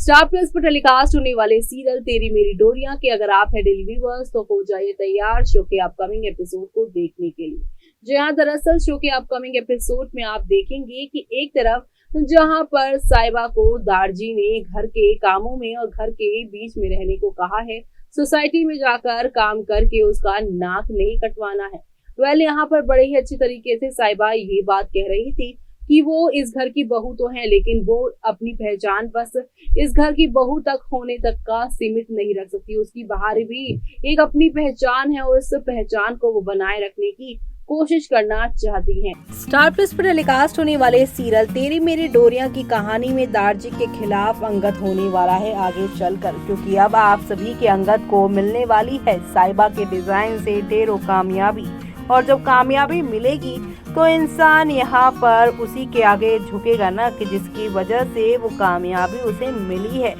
Star plus पर telecast होने वाले सीरियल तेरी मेरी डोरियां के अगर आप है डेली व्यूअर्स तो हो जाइए तैयार शो के अपकमिंग एपिसोड को देखने के लिए। जहां दरअसल शो के अपकमिंग एपिसोड में आप देखेंगे कि एक तरफ जहां पर साइबा को दारजी ने घर के कामों में और घर के बीच में रहने को कहा है, सोसाइटी में जाकर काम करके उसका नाक नहीं कटवाना है। यहाँ पर बड़े ही अच्छी तरीके से साइबा ये बात कह रही थी कि वो इस घर की बहू तो है, लेकिन वो अपनी पहचान बस इस घर की बहू तक होने तक का सीमित नहीं रख सकती। उसकी बाहर भी एक अपनी पहचान है और उस पहचान को वो बनाए रखने की कोशिश करना चाहती हैं। स्टार प्लस पर टेलीकास्ट होने वाले सीरियल तेरी मेरी डोरियां की कहानी में दारजी के खिलाफ अंगद होने वाला है आगे चलकर, क्योंकि अब आप सभी के अंगद को मिलने वाली है साइबा के डिजाइन से ढेरों कामयाबी, और जब कामयाबी मिलेगी तो इंसान यहाँ पर उसी के आगे झुकेगा ना, कि जिसकी वजह से वो कामयाबी उसे मिली है।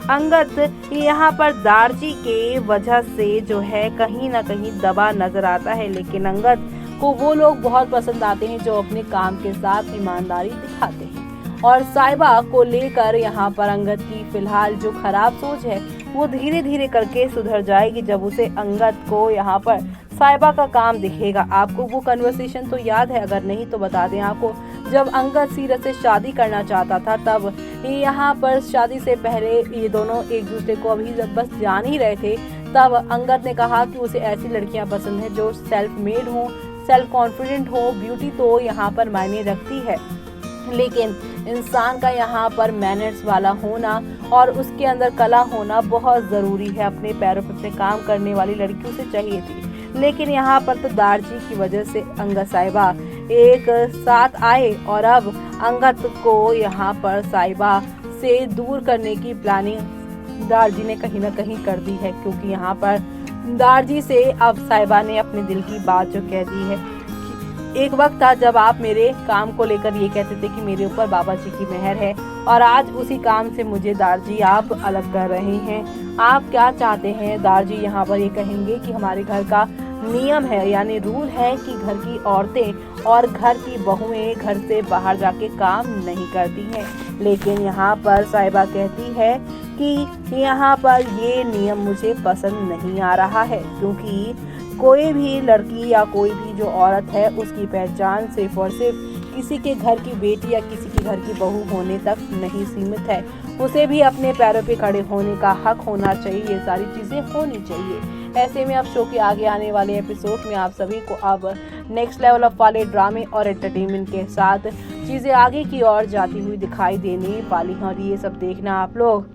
अंगद यहाँ पर दारजी के वजह से जो है कहीं ना कहीं दबा नजर आता है, लेकिन अंगद को वो लोग बहुत पसंद आते हैं जो अपने काम के साथ ईमानदारी दिखाते हैं। और साइबा को लेकर यहाँ पर अंगद की फिलहाल जो खराब सोच है वो धीरे धीरे करके सुधर जाएगी जब उसे अंगद को यहाँ पर साइबा का काम दिखेगा। आपको वो कन्वर्सेशन तो याद है, अगर नहीं तो बता दें आपको। जब अंगद सीरत से शादी करना चाहता था तब यहाँ पर शादी से पहले ये दोनों एक दूसरे को अभी बस जान ही रहे थे, तब अंगद ने कहा कि उसे ऐसी लड़कियां पसंद है जो सेल्फ मेड हो, सेल्फ कॉन्फिडेंट हो। ब्यूटी तो यहाँ पर मायने रखती है, लेकिन इंसान का यहाँ पर मैनर्स वाला होना और उसके अंदर कला होना बहुत जरूरी है। अपने पैरों पर अपने काम करने वाली लड़कियों से चाहिए थी, लेकिन यहाँ पर तो दारजी की वजह से अंगद साइबा एक साथ आए और अब अंगद को यहाँ पर साइबा से दूर करने की प्लानिंग दारजी ने कहीं ना कहीं कर दी है, क्योंकि यहाँ पर दारजी से अब साइबा ने अपने दिल की बात जो कह दी है। एक वक्त था जब आप मेरे काम को लेकर ये कहते थे कि मेरे ऊपर बाबा जी की मेहर है, और आज उसी काम से मुझे दारजी आप अलग कर रहे हैं। आप क्या चाहते हैं? दारजी यहाँ पर ये कहेंगे कि हमारे घर का नियम है, यानी रूल है कि घर की औरतें और घर की बहुएं घर से बाहर जाके काम नहीं करती हैं। लेकिन यहाँ पर साइबा कहती है कि यहाँ पर ये नियम मुझे पसंद नहीं आ रहा है, क्योंकि कोई भी लड़की या कोई भी जो औरत है उसकी पहचान सिर्फ और सिर्फ किसी के घर की बेटी या किसी के घर की बहू होने तक नहीं सीमित है। उसे भी अपने पैरों पे खड़े होने का हक होना चाहिए, ये सारी चीजें होनी चाहिए। ऐसे में अब शो के आगे आने वाले एपिसोड में आप सभी को अब नेक्स्ट लेवल ऑफ वाले ड्रामे और एंटरटेनमेंट के साथ चीजें आगे की ओर जाती हुई दिखाई देने वाली हैं, और ये सब देखना आप लोग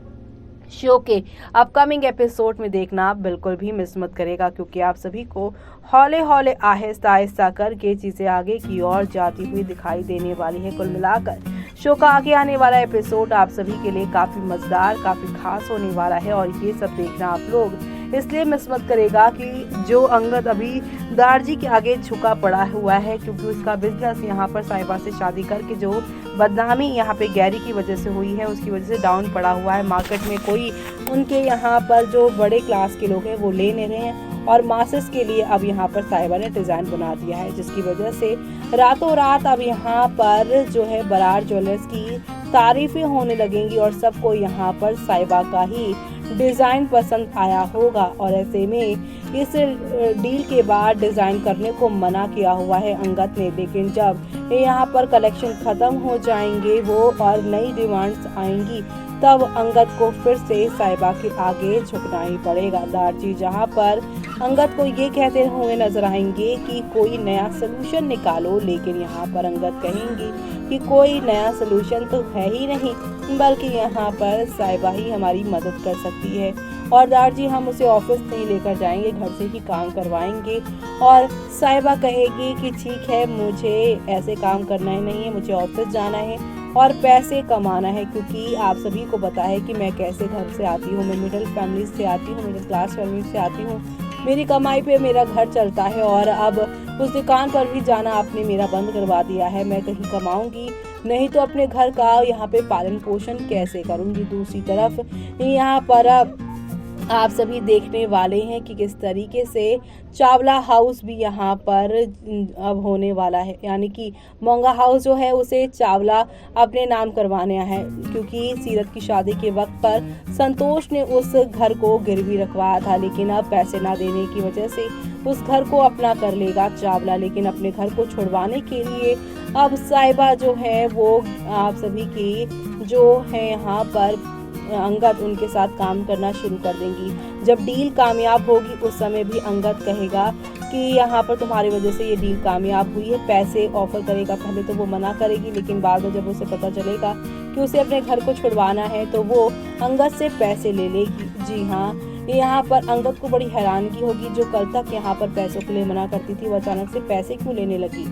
शो के अपकमिंग एपिसोड में देखना आप बिल्कुल भी मिस मत करेगा, क्योंकि आप सभी को हौले हौले आहिस्ता आहिस्ता करके चीजें आगे की ओर जाती हुई दिखाई देने वाली है। कुल मिलाकर शो का आगे आने वाला एपिसोड आप सभी के लिए काफी मजेदार, काफी खास होने वाला है, और ये सब देखना आप लोग इसलिए मिस मत करेगा कि जो अंगद अभी दारजी के आगे झुका पड़ा हुआ है, क्योंकि उसका बिजनेस यहाँ पर साइबा से शादी करके जो बदनामी यहाँ पे गैरी की वजह से हुई है उसकी वजह से डाउन पड़ा हुआ है। मार्केट में कोई उनके यहाँ पर जो बड़े क्लास के लोग हैं वो ले नहीं रहे हैं, और मासेस के लिए अब यहाँ पर साइबा ने डिज़ाइन बना दिया है, जिसकी वजह से रातों रात अब यहाँ पर जो है बरार ज्वेलर्स की तारीफें होने लगेंगी, और सबको यहाँ पर साइबा का ही डिज़ाइन पसंद आया होगा। और ऐसे में इस डील के बाद डिज़ाइन करने को मना किया हुआ है अंगद ने, लेकिन जब यहाँ पर कलेक्शन ख़त्म हो जाएंगे वो और नई डिमांड्स आएंगी तब अंगद को फिर से साइबा के आगे झुकना ही पड़ेगा। दारजी जहाँ पर अंगद को ये कहते हुए नजर आएंगे कि कोई नया सोल्यूशन निकालो, लेकिन यहाँ पर अंगद कहेंगी कि कोई नया सोल्यूशन तो है ही नहीं, बल्कि यहाँ पर साइबा ही हमारी मदद कर सकती है, और दारजी हम उसे ऑफिस नहीं लेकर जाएंगे, घर से ही काम करवाएंगे। और साइबा कहेगी कि ठीक है, मुझे ऐसे काम करना ही नहीं है, मुझे ऑफिस जाना है और पैसे कमाना है, क्योंकि आप सभी को पता है कि मैं कैसे घर से आती हूँ। मैं मिडिल फैमिली से आती हूँ, मिडिल क्लास फैमिली से आती हूँ। मेरी कमाई पे मेरा घर चलता है, और अब उस दुकान पर भी जाना आपने मेरा बंद करवा दिया है। मैं कहीं कमाऊंगी नहीं तो अपने घर का यहाँ पे पालन पोषण कैसे करूँगी। दूसरी तरफ यहाँ पर अब आप सभी देखने वाले हैं कि किस तरीके से चावला हाउस भी यहाँ पर अब होने वाला है, यानी कि मोंगा हाउस जो है उसे चावला अपने नाम करवाना है, क्योंकि सीरत की शादी के वक्त पर संतोष ने उस घर को गिरवी रखवाया था, लेकिन अब पैसे ना देने की वजह से उस घर को अपना कर लेगा चावला। लेकिन अपने घर को छुड़वाने के लिए अब साहिबा जो है वो आप सभी की जो है यहाँ पर अंगद उनके साथ काम करना शुरू कर देंगी। जब डील कामयाब होगी उस समय भी अंगद कहेगा कि यहाँ पर तुम्हारी वजह से ये डील कामयाब हुई है, पैसे ऑफर करेगा। पहले तो वो मना करेगी, लेकिन बाद में जब उसे पता चलेगा कि उसे अपने घर को छुड़वाना है तो वो अंगद से पैसे ले लेगी। जी हाँ, यहाँ पर अंगद को बड़ी हैरानगी होगी, जो कल तक यहाँ पर पैसों के लिए मना करती थी वो अचानक से पैसे क्यों लेने लगी।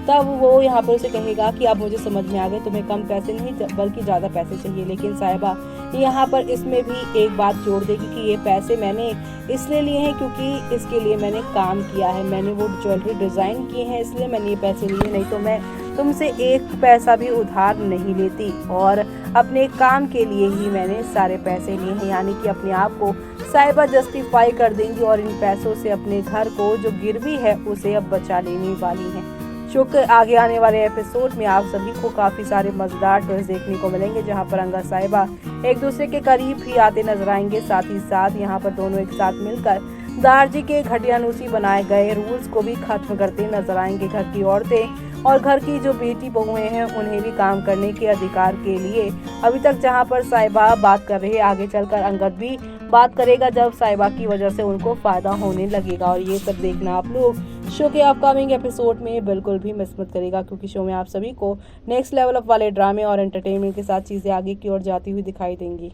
तब वो यहाँ पर उसे कहेगा कि अब मुझे समझ में आ गए, तुम्हें कम पैसे नहीं बल्कि ज़्यादा पैसे चाहिए। लेकिन साहिबा यहाँ पर इसमें भी एक बात जोड़ देगी कि ये पैसे मैंने इसलिए लिए हैं क्योंकि इसके लिए मैंने काम किया है, मैंने वो ज्वेलरी डिज़ाइन की है, इसलिए मैंने ये पैसे लिए, नहीं तो मैं तुमसे एक पैसा भी उधार नहीं लेती और अपने काम के लिए ही मैंने सारे पैसे लिए हैं। यानी कि अपने आप को साहिबा जस्टिफाई कर देंगी और इन पैसों से अपने घर को जो गिरवी है उसे अब बचा लेने वाली हैं। शो के आगे आने वाले एपिसोड में आप सभी को काफी सारे मजेदार ट्विस्ट देखने को मिलेंगे, जहां पर अंगद साहिबा एक दूसरे के करीब भी आते नजर आएंगे। साथ ही साथ यहां पर दोनों एक साथ मिलकर दारजी के घटियानुसी बनाए गए रूल्स को भी खत्म करते नजर आएंगे। घर की औरतें और घर की जो बेटी बहुएं हैं उन्हें भी काम करने के अधिकार के लिए अभी तक जहां पर साहिबा बात कर रही है, आगे चलकर अंगद भी बात करेगा जब साहिबा की वजह से उनको फायदा होने लगेगा। और ये सब देखना आप लोग शो के अपकमिंग एपिसोड में बिल्कुल भी मिस मत करेगा, क्योंकि शो में आप सभी को नेक्स्ट लेवल अप वाले ड्रामे और एंटरटेनमेंट के साथ चीजें आगे की ओर जाती हुई दिखाई देंगी।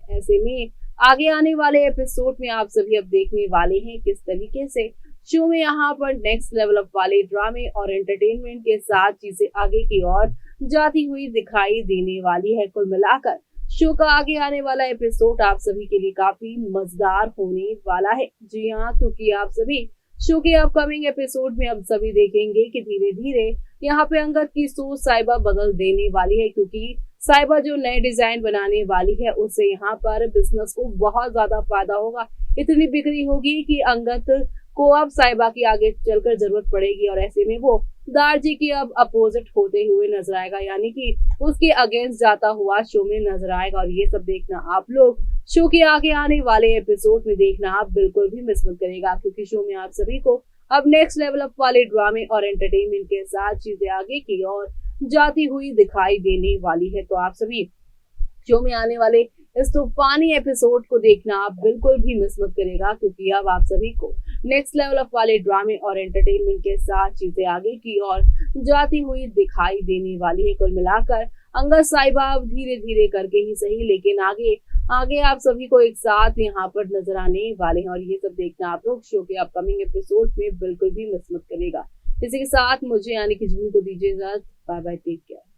ऐसे में आगे आने वाले एपिसोड में आप सभी अब देखने वाले हैं किस तरीके से शो में यहाँ पर नेक्स्ट लेवल अप वाले ड्रामे और एंटरटेनमेंट के साथ चीजें आगे की ओर जाती हुई दिखाई देने वाली है। कुल मिलाकर शो का आगे आने वाला एपिसोड आप सभी के लिए काफी मजेदार होने वाला है। जी हाँ, क्योंकि आप सभी शो के अपकमिंग एपिसोड में अब सभी देखेंगे कि धीरे धीरे यहाँ पे अंगद की सोच साहिबा बदल देने वाली है, क्योंकि साहिबा जो नए डिजाइन बनाने वाली है उससे यहाँ पर बिजनेस को बहुत ज्यादा फायदा होगा। इतनी बिक्री होगी कि अंगद को अब साहिबा की आगे चलकर जरूरत पड़ेगी और ऐसे में वो दारजी की अब अपोजिट होते हुए नजर आएगा, यानी कि उसके अगेंस्ट जाता हुआ शो में नजर आएगा। और ये सब देखना आप लोग शो के आगे आने वाले एपिसोड में देखना आप बिल्कुल भी मिस मत करेगा, क्योंकि शो में आप सभी को अब नेक्स्ट लेवल अप वाले ड्रामे और एंटरटेनमेंट के साथ चीजें आगे की ओर जाती हुई दिखाई देने वाली है। तो आप सभी शो में आने वाले इस तूफानी एपिसोड को देखना आप बिल्कुल भी मिस मत करेगा, क्योंकि अब आप सभी को नेक्स्ट लेवल अप वाले ड्रामे और एंटरटेनमेंट के साथ चीजें आगे की ओर जाती हुई दिखाई देने वाली है। कुल मिलाकर अंगद साहिबा अब धीरे धीरे करके ही सही, लेकिन आगे आगे आप सभी को एक साथ यहाँ पर नजर आने वाले हैं। और ये सब देखना आप लोग शो के अपकमिंग एपिसोड में बिल्कुल भी मिस मत करेगा। इसी के साथ मुझे यानी कि जिमी को दीजिए इजाजत। Bye bye, take care.